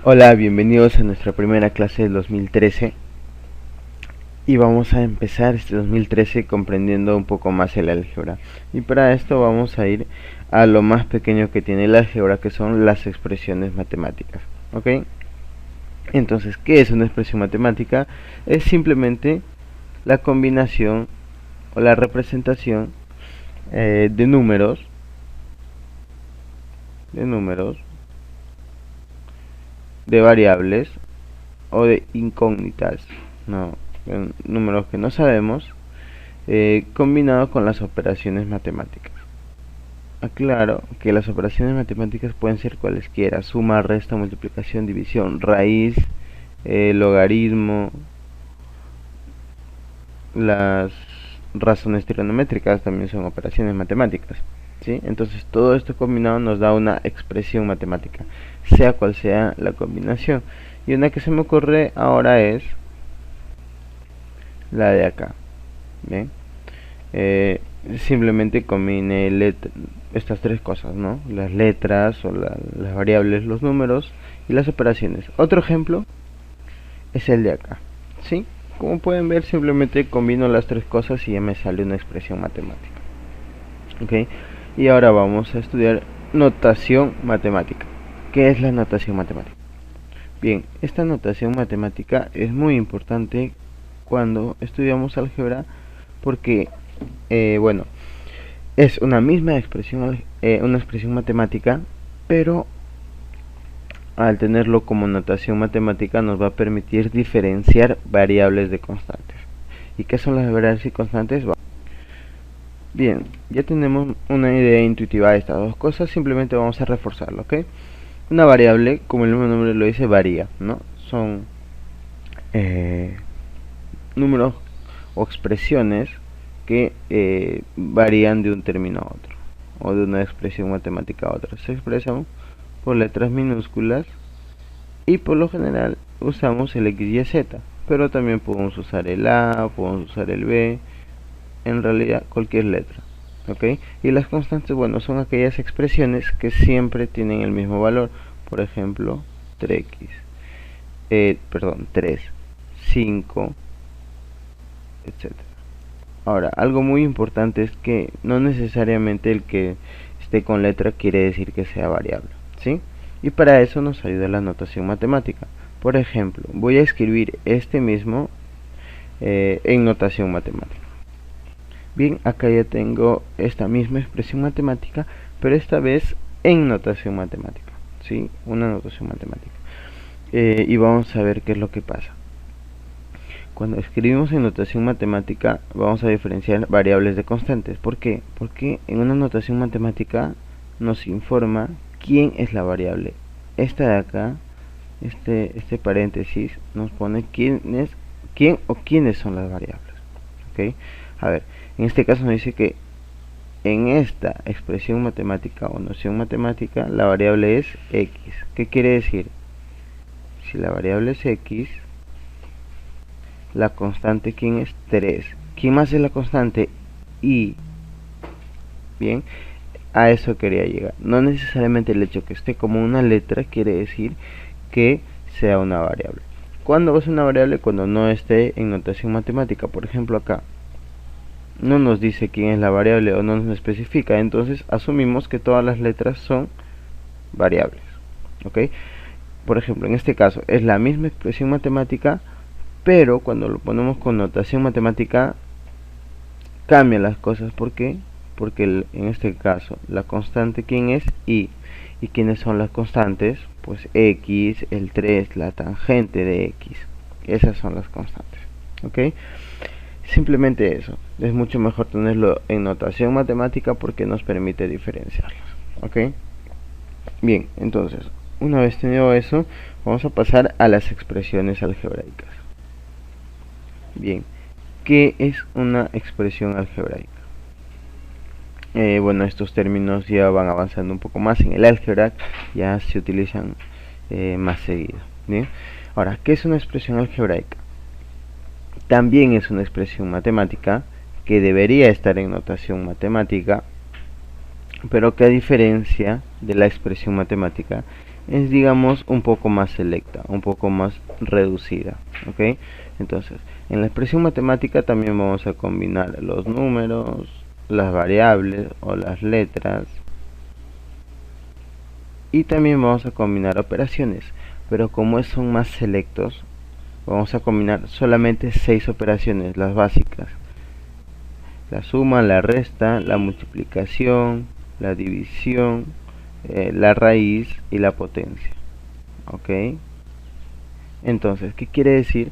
Hola, bienvenidos a nuestra primera clase del 2013 y vamos a empezar este 2013 comprendiendo un poco más el álgebra. Y para esto vamos a ir a lo más pequeño que tiene el álgebra, que son las expresiones matemáticas. ¿Ok? Entonces, ¿qué es una expresión matemática? Es simplemente la combinación o la representación de números, de variables o de incógnitas, no, números que no sabemos, combinado con las operaciones matemáticas. Aclaro que las operaciones matemáticas pueden ser cualesquiera: suma, resta, multiplicación, división, raíz, logaritmo, las razones trigonométricas también son operaciones matemáticas. ¿Sí? Entonces todo esto combinado nos da una expresión matemática, sea cual sea la combinación. Y una que se me ocurre ahora es la de acá. Bien, simplemente combine estas tres cosas, ¿no? Las letras o las variables, los números y las operaciones. Otro ejemplo es el de acá, ¿sí? Como pueden ver, simplemente combino las tres cosas y ya me sale una expresión matemática. ¿Ok? Y ahora vamos a estudiar notación matemática. ¿Qué es la notación matemática? Bien, esta notación matemática es muy importante cuando estudiamos álgebra porque, bueno, es una misma expresión, una expresión matemática, pero al tenerlo como notación matemática nos va a permitir diferenciar variables de constantes. ¿Y qué son las variables y constantes? Bien, ya tenemos una idea intuitiva de estas dos cosas, simplemente vamos a reforzarlo, ¿ok? Una variable, como el mismo nombre lo dice, varía, ¿no? Son números o expresiones que varían de un término a otro, o de una expresión matemática a otra. Se expresan por letras minúsculas y por lo general usamos el X y el Z, pero también podemos usar el A, podemos usar el B, en realidad cualquier letra. ¿Ok? Y las constantes, bueno, son aquellas expresiones que siempre tienen el mismo valor. Por ejemplo, 3x, 3, 5, etc. Ahora, algo muy importante es que no necesariamente el que esté con letra quiere decir que sea variable, ¿sí? Y para eso nos ayuda la notación matemática. Por ejemplo, voy a escribir este mismo en notación matemática. Bien, acá ya tengo esta misma expresión matemática, pero esta vez en notación matemática, ¿sí? Una notación matemática. Y vamos a ver qué es lo que pasa. Cuando escribimos en notación matemática vamos a diferenciar variables de constantes. ¿Por qué? Porque en una notación matemática nos informa quién es la variable. Esta de acá, este paréntesis, nos pone quién o quiénes son las variables. ¿Ok? A ver, en este caso nos dice que en esta expresión matemática o noción matemática la variable es x. ¿Qué quiere decir? Si la variable es x, la constante, ¿quién es? 3. ¿Quién más es la constante? Y. Bien, a eso quería llegar. No necesariamente el hecho que esté como una letra quiere decir que sea una variable. ¿Cuándo es una variable? Cuando no esté en notación matemática. Por ejemplo, acá no nos dice quién es la variable o no nos especifica, entonces asumimos que todas las letras son variables. ¿Ok? Por ejemplo, en este caso es la misma expresión matemática, pero cuando lo ponemos con notación matemática cambian las cosas. ¿Por qué? Porque en este caso la constante, ¿quién es? Y. ¿Y quiénes son las constantes? Pues x, el 3, la tangente de x. Esas son las constantes. ¿Ok? Simplemente eso. Es mucho mejor tenerlo en notación matemática porque nos permite diferenciarlas. ¿Ok? Bien, entonces, una vez tenido eso, vamos a pasar a las expresiones algebraicas. Bien, ¿qué es una expresión algebraica? Bueno, estos términos ya van avanzando un poco más en el álgebra, ya se utilizan más seguido. Bien, ahora, ¿qué es una expresión algebraica? También es una expresión matemática que debería estar en notación matemática, pero que a diferencia de la expresión matemática es, digamos, un poco más selecta, un poco más reducida, ¿ok? Entonces, en la expresión matemática también vamos a combinar los números, las variables o las letras, y también vamos a combinar operaciones, pero como son más selectos, vamos a combinar solamente 6 operaciones, las básicas: la suma, la resta, la multiplicación, la división, la raíz y la potencia. ¿Ok? Entonces, ¿qué quiere decir?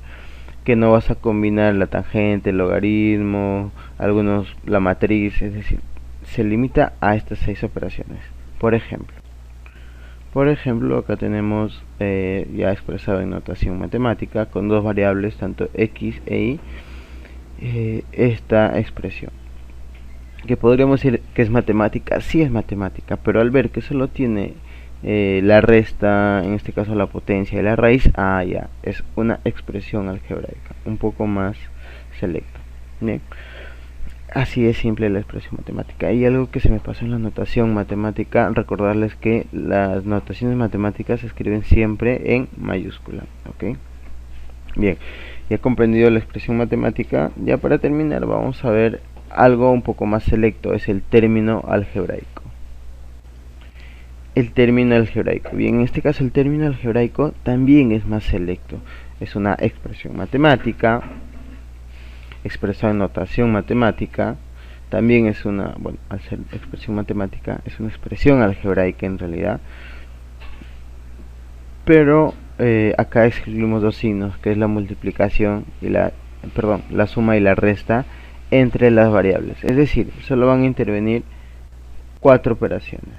Que no vas a combinar la tangente, el logaritmo, algunos la matriz, es decir, se limita a estas 6 operaciones. Por ejemplo, acá tenemos ya expresado en notación matemática con dos variables, tanto x e y, esta expresión. Que podríamos decir que es matemática, sí es matemática, pero al ver que solo tiene la resta, en este caso la potencia y la raíz, ya, es una expresión algebraica, un poco más selecta. Bien, así es simple la expresión matemática. Y algo que se me pasó en la notación matemática, recordarles que las notaciones matemáticas se escriben siempre en mayúscula, ¿ok? Bien, ya comprendido la expresión matemática, ya para terminar vamos a ver algo un poco más selecto, es el término algebraico. El término algebraico. Bien, en este caso el término algebraico también es más selecto. Es una expresión matemática, expresada en notación matemática. También es una, bueno, al ser expresión matemática, es una expresión algebraica en realidad. Pero acá escribimos dos signos, que es la multiplicación y la suma y la resta entre las variables. Es decir, solo van a intervenir 4 operaciones: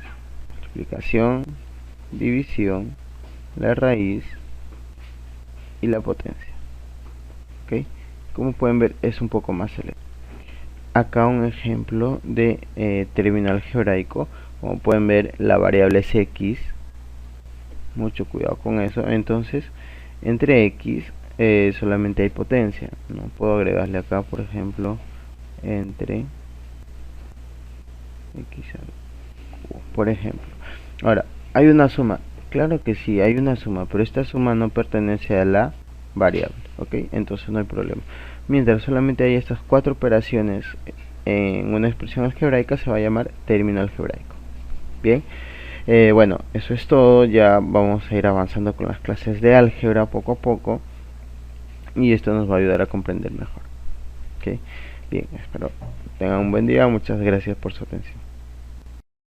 multiplicación, división, la raíz y la potencia. ¿Ok? Como pueden ver, es un poco más selecto. Acá un ejemplo de término algebraico. Como pueden ver, la variable es x. Mucho cuidado con eso. Entonces, entre x solamente hay potencia. No puedo agregarle acá, por ejemplo, entre x, por ejemplo. Ahora, ¿hay una suma? Claro que sí, hay una suma, pero esta suma no pertenece a la variable, ¿ok? Entonces no hay problema. Mientras solamente hay estas 4 operaciones en una expresión algebraica, se va a llamar término algebraico. Bien, bueno, eso es todo. Ya vamos a ir avanzando con las clases de álgebra poco a poco, y esto nos va a ayudar a comprender mejor. ¿Ok? Bien, espero tengan un buen día. Muchas gracias por su atención.